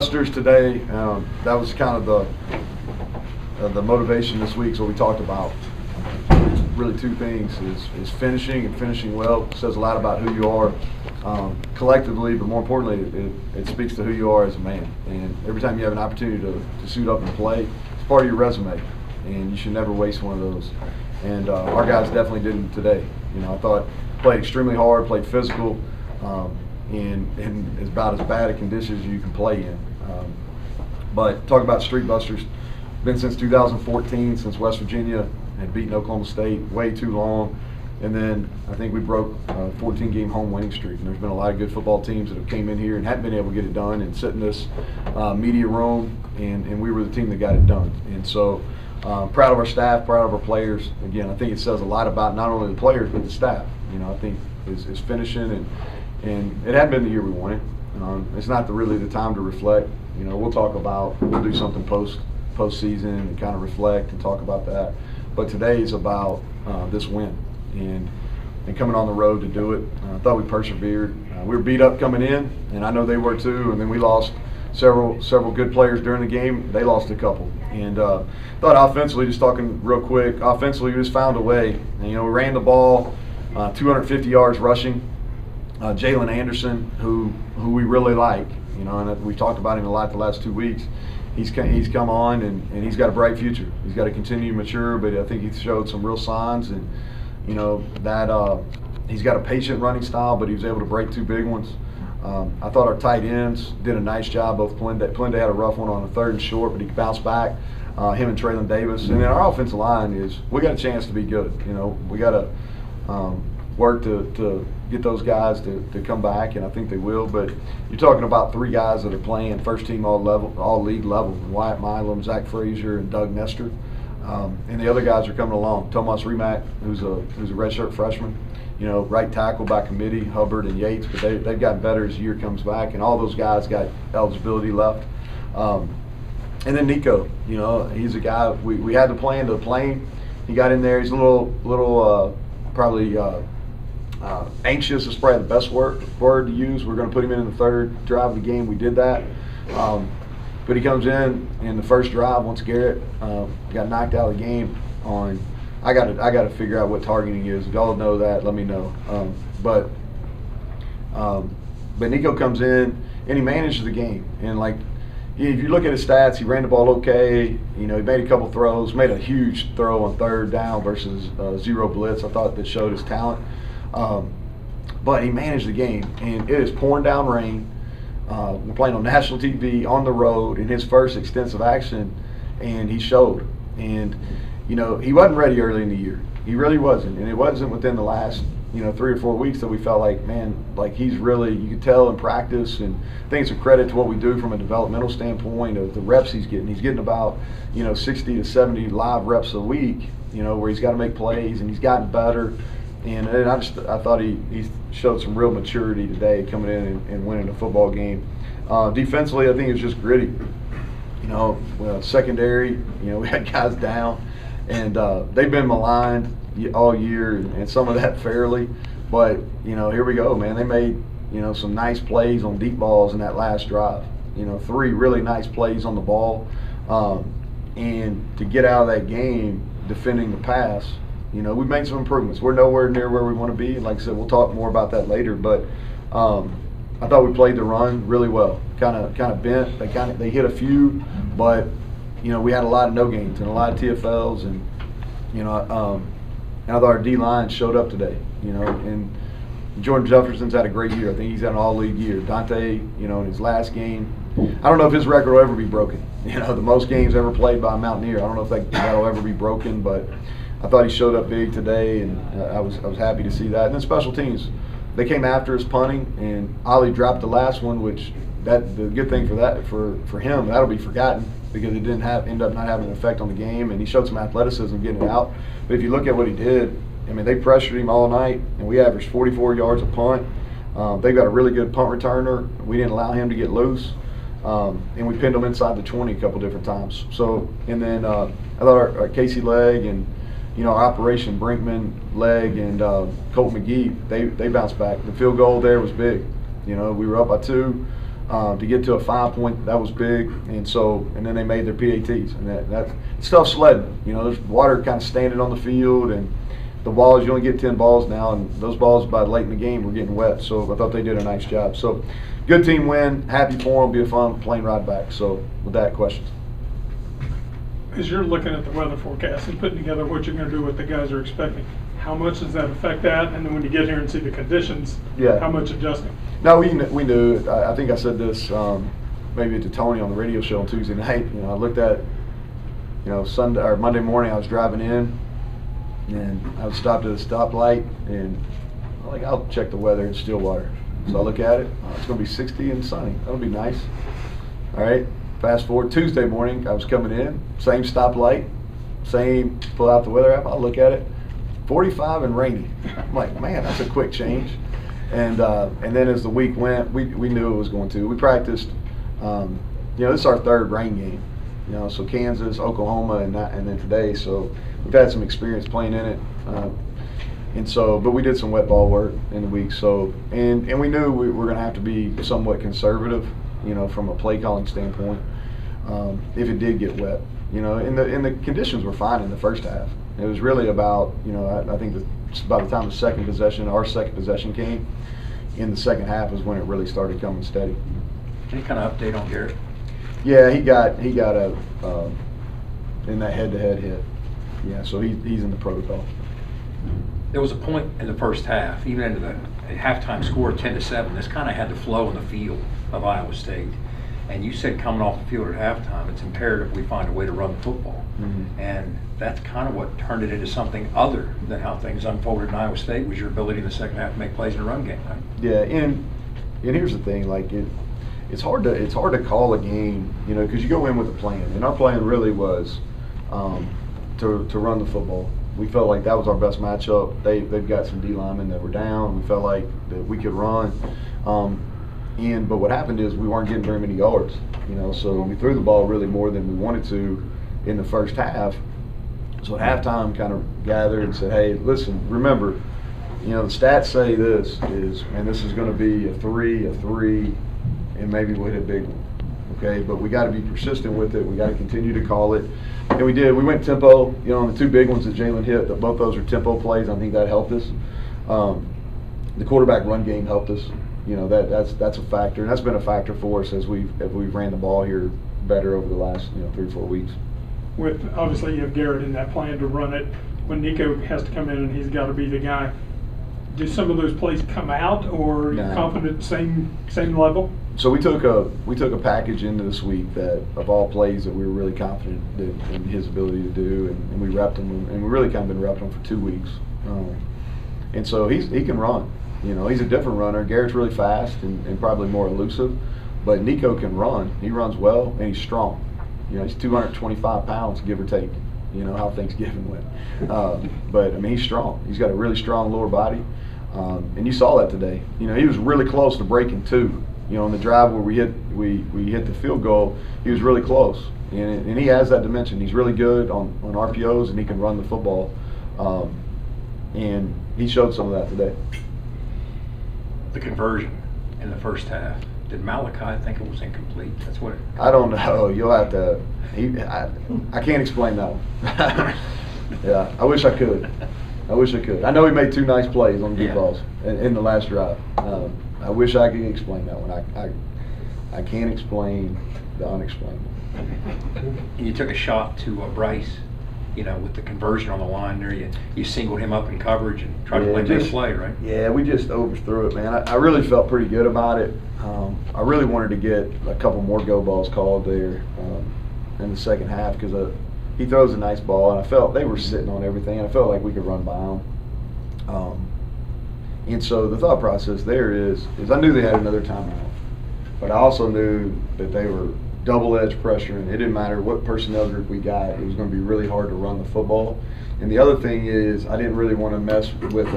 Busters today. That was kind of the motivation this week. So we talked about really two things: is finishing and finishing well. It says a lot about who you are collectively, but more importantly, it speaks to who you are as a man. And every time you have an opportunity to suit up and play, it's part of your resume, and you should never waste one of those. And our guys definitely didn't today. I thought played extremely hard, played physical. In about as bad a conditions you can play in. But talk about Street Busters, been since 2014, since West Virginia had beaten Oklahoma State way too long. And then I think we broke a 14-game home winning streak. And there's been a lot of good football teams that have came in here and haven't been able to get it done and sit in this media room, and we were the team that got it done. And so proud of our staff, proud of our players. Again, I think it says a lot about not only the players but the staff. I think is finishing and it hadn't been the year we wanted. It's not really the time to reflect. We'll do something postseason and kind of reflect and talk about that. But today is about this win and coming on the road to do it. I thought we persevered. We were beat up coming in, and I know they were too. And then we lost several good players during the game. They lost a couple. And thought offensively, just talking real quick, offensively we just found a way. And, we ran the ball, 250 yards rushing. Jalen Anderson, who we really like, and we've talked about him a lot the last 2 weeks. He's come on and he's got a bright future. He's got to continue to mature, but I think he showed some real signs, and that he's got a patient running style, but he was able to break two big ones. I thought our tight ends did a nice job. Both Plende had a rough one on a 3rd and short, but he bounced back. Him and Traylon Davis, and then our offensive line we got a chance to be good. We got to work to get those guys to come back, and I think they will. But you're talking about 3 guys that are playing first team all league level: Wyatt Milam, Zach Frazier, and Doug Nestor. And the other guys are coming along. Tomas Rimac, who's a redshirt freshman, right tackle by committee, Hubbard and Yates, but they've gotten better as the year comes back, and all those guys got eligibility left. And then Nico, he's a guy we had the plan to play him. He got in there. He's a little probably anxious is probably the best word to use. We're going to put him in the 3rd drive of the game. We did that. But he comes in the first drive once Garrett got knocked out of the game on. I got to figure out what targeting is. If y'all know that, let me know. But Nico comes in and he manages the game. And if you look at his stats, he ran the ball okay. He made a couple throws, made a huge throw on 3rd down versus 0 blitz. I thought that showed his talent. But he managed the game, and it is pouring down rain. We're playing on national TV on the road in his first extensive action, and he showed. And he wasn't ready early in the year. He really wasn't, and it wasn't within the last 3 or 4 weeks that we felt like he's really, you could tell in practice. And I think it's a credit to what we do from a developmental standpoint of the reps he's getting. He's getting about 60 to 70 live reps a week. Where he's got to make plays, and he's gotten better. And I thought he showed some real maturity today coming in and winning a football game. Defensively, I think it was just gritty. Secondary, we had guys down, and they've been maligned all year, and some of that fairly. But here we go, man. They made some nice plays on deep balls in that last drive. 3 really nice plays on the ball, and to get out of that game defending the pass. We've made some improvements. We're nowhere near where we want to be. Like I said, we'll talk more about that later. But I thought we played the run really well. Kind of bent. They hit a few, but we had a lot of no gains and a lot of TFLs, and I thought our D line showed up today. And Jordan Jefferson's had a great year. I think he's had an all-league year. Dante, in his last game, I don't know if his record will ever be broken. The most games ever played by a Mountaineer. I don't know if that'll ever be broken, but I thought he showed up big today, and I was happy to see that. And then special teams, they came after us punting, and Ollie dropped the last one, which the good thing for him, that'll be forgotten because it didn't end up not having an effect on the game, and he showed some athleticism getting it out. But if you look at what he did, they pressured him all night, and we averaged 44 yards a punt. They've got a really good punt returner. We didn't allow him to get loose, and we pinned him inside the 20 a couple different times. So, and then I thought our Casey Legg and our Operation Brinkman, Legg, and Colt McGee, they bounced back. The field goal there was big. We were up by 2. To get to a 5-point, that was big, and then they made their PATs, and that stuff's sledding. You know, there's water kind of standing on the field, and the balls, you only get 10 balls now, and those balls by late in the game were getting wet. So I thought they did a nice job. So good team win, happy for them, be a fun plane ride back. So with that, questions? As you're looking at the weather forecast and putting together what you're going to do, what the guys are expecting, how much does that affect that? And then when you get here and see the conditions, how much adjusting? No, we knew. I think I said this maybe to Tony on the radio show on Tuesday night. You know, I looked at, you know, Sunday or Monday morning. I was driving in, and I was stopped at a stoplight, and I'll check the weather in Stillwater. So I look at it. It's going to be 60 and sunny. That'll be nice. All right. Fast forward Tuesday morning. I was coming in, same stoplight, same. Pull out the weather app. I look at it. 45 and rainy. I'm like, man, that's a quick change. And then as the week went, we knew it was going to. We practiced. You know, this is our third rain game. You know, so Kansas, Oklahoma, and then today. So we've had some experience playing in it. But we did some wet ball work in the week. So and we knew we were going to have to be somewhat conservative. You know, from a play calling standpoint, if it did get wet. You know, and the conditions were fine in the first half. It was really about, you know, I think by the time our second possession came, in the second half is when it really started coming steady. Any kind of update on Garrett? Yeah, he got a in that head-to-head hit. Yeah, so he's in the protocol. There was a point in the first half, even into the halftime score 10-7. This kind of had to flow in the field of Iowa State. And you said coming off the field at halftime, it's imperative we find a way to run the football. Mm-hmm. And that's kind of what turned it into something other than how things unfolded in Iowa State, was your ability in the second half to make plays in a run game. Right? Yeah, and here's the thing, like it's hard to call a game, you know, because you go in with a plan, and our plan really was to run the football. We felt like that was our best matchup. They've got some D linemen that were down. We felt like that we could run. But what happened is we weren't getting very many yards, you know, so we threw the ball really more than we wanted to in the first half. So at halftime kind of gathered and said, hey, listen, remember, you know, the stats say this is going to be a 3, and maybe we'll hit a big one, okay? But we got to be persistent with it. We got to continue to call it. And we did. We went tempo, you know, on the two big ones that Jalen hit. Both those are tempo plays. I think that helped us. The quarterback run game helped us. You know, that's a factor, and that's been a factor for us as we've ran the ball here better over the last 3 or 4 weeks. With obviously you have Garrett in that plan to run it. When Nico has to come in and he's got to be the guy, do some of those plays come out, or are you confident same level? So we took a package into this week that of all plays that we were really confident in his ability to do, and we repped him, and we really kind of been repping him for 2 weeks. And so he can run. You know, he's a different runner. Garrett's really fast and probably more elusive, but Nico can run. He runs well, and he's strong. You know, he's 225 pounds, give or take. You know how Thanksgiving went. But, I mean, he's strong. He's got a really strong lower body, and you saw that today. You know, he was really close to breaking 2. You know, on the drive where we hit the field goal, he was really close. And he has that dimension. He's really good on RPOs, and he can run the football. And he showed some of that today. The conversion in the first half, did Malachi think it was incomplete? That's what I don't know. You'll have to. I can't explain that one. Yeah, I wish I could. I know he made 2 nice plays on deep balls in the last drive. I wish I could explain that one. I can't explain the unexplainable. And you took a shot to Bryce, you know, with the conversion on the line there. You singled him up in coverage and tried to make a play, right? Yeah, we just overthrew it, man. I really felt pretty good about it. I really wanted to get a couple more go balls called there in the second half, because he throws a nice ball, and I felt they were sitting on everything, and I felt like we could run by them. And so the thought process there is I knew they had another timeout, but I also knew that they were double-edged pressure, and it didn't matter what personnel group we got, it was going to be really hard to run the football. And the other thing is, I didn't really want to mess with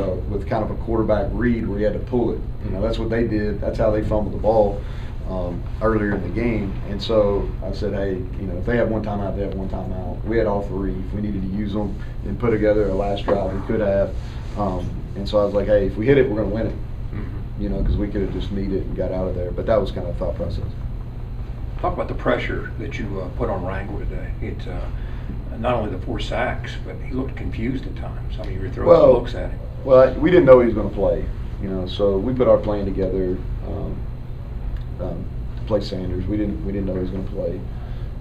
kind of a quarterback read where you had to pull it. You know, that's what they did. That's how they fumbled the ball earlier in the game. And so I said, hey, you know, if they have one timeout, they have one timeout. We had all 3. If we needed to use them and put together a last drive, we could have. And so I was like, hey, if we hit it, we're going to win it. you know, because we could have just kneed it and got out of there. But that was kind of the thought process. Talk about the pressure that you put on Rangel today. It not only the 4 sacks, but he looked confused at times. I mean, you were throwing some looks at him. Well, we didn't know he was going to play, you know, so we put our plan together to play Sanders. We didn't know he was going to play,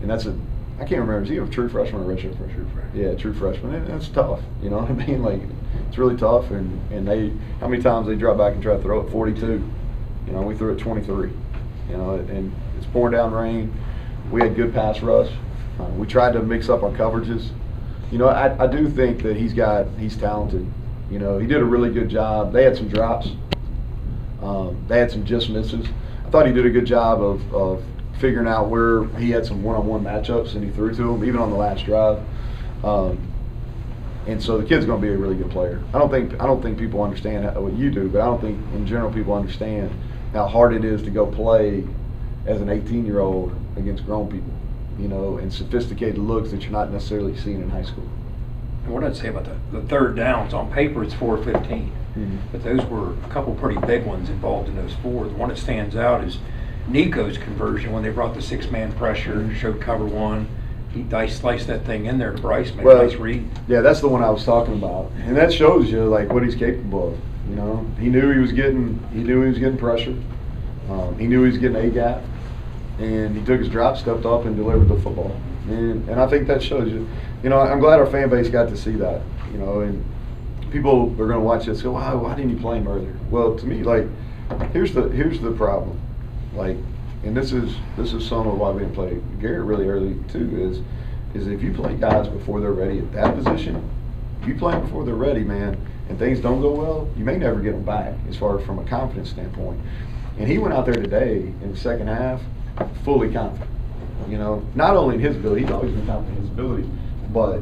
and that's I can't remember. Is he a true freshman or a redshirt freshman? True freshman. Yeah, true freshman. And that's tough. You know what I mean? Like, it's really tough. And they, how many times they drop back and try to throw it? 42. You know, we threw it 23. You know, and it's pouring down rain. We had good pass rush. We tried to mix up our coverages. You know, I do think that he's talented. You know, he did a really good job. They had some drops. They had some just misses. I thought he did a good job of figuring out where he had some one-on-one matchups, and he threw to him, even on the last drive. And so the kid's going to be a really good player. I don't think people understand what you do, but I don't think in general people understand how hard it is to go play as an 18-year-old against grown people, you know, and sophisticated looks that you're not necessarily seeing in high school. And what I'd say about the third downs, on paper it's 4-15, but those were a couple pretty big ones involved in those 4. The one that stands out is Nico's conversion when they brought the 6-man pressure, showed cover 1. He sliced that thing in there to Bryce, made a nice read. Yeah, that's the one I was talking about, and that shows you like what he's capable of. You know, he knew he was getting pressure. He knew he was getting a gap, and he took his drop, stepped up, and delivered the football. And I think that shows you. You know, I'm glad our fan base got to see that. You know, and people are going to watch this and go, why didn't you play him earlier? Well, to me, like, here's the problem. Like, and this is some of why we didn't play Garrett really early too. Is if you play guys before they're ready at that position, if you play them before they're ready, man, and things don't go well, you may never get them back as far as from a confidence standpoint. And he went out there today in the second half fully confident. You know, not only in his ability, he's always been confident in his ability, but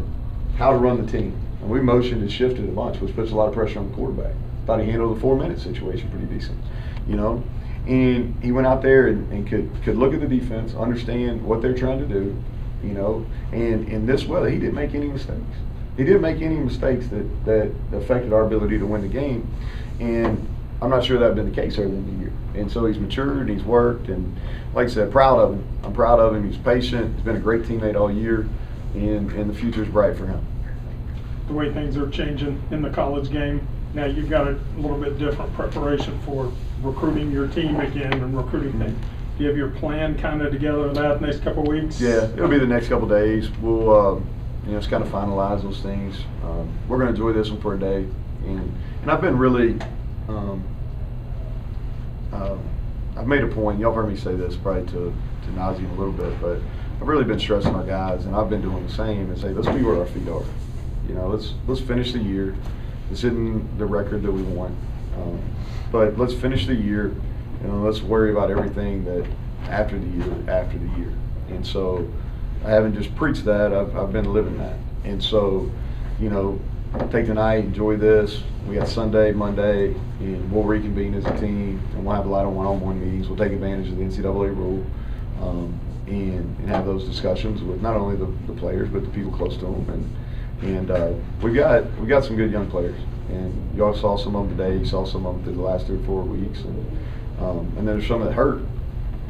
how to run the team. And we motioned and shifted a bunch, which puts a lot of pressure on the quarterback. Thought he handled the 4-minute situation pretty decent, you know. And he went out there and could look at the defense, understand what they're trying to do, you know. And in this weather, he didn't make any mistakes. He didn't make any mistakes that affected our ability to win the game. And I'm not sure that had been the case early in the year. And so he's matured, he's worked, and like I said, proud of him. I'm proud of him. He's patient. He's been a great teammate all year, and the future's bright for him. The way things are changing in the college game, now you've got a little bit different preparation for recruiting your team again and recruiting things. Do you have your plan kind of together that next couple of weeks? Yeah, it'll be the next couple of days. We'll just kind of finalize those things. We're going to enjoy this one for a day, and I've been really I've made a point. Y'all heard me say this probably to nauseam a little bit, but I've really been stressing our guys, and I've been doing the same, and say let's be where our feet are. You know, let's finish the year. This isn't the record that we want, but let's finish the year. You know, let's worry about everything that after the year. And so I haven't just preached that. I've been living that. And so, you know, take the night, enjoy this. We got Sunday, Monday, and we'll reconvene as a team, and we'll have a lot of one-on-one meetings. We'll take advantage of the NCAA rule and have those discussions with not only the players but the people close to them. And we got some good young players, and y'all saw some of them today. You saw some of them through the last 3 or 4 weeks, and then there's some that hurt,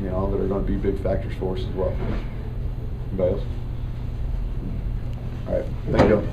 you know, that are going to be big factors for us as well. Anybody else? All right, thank you.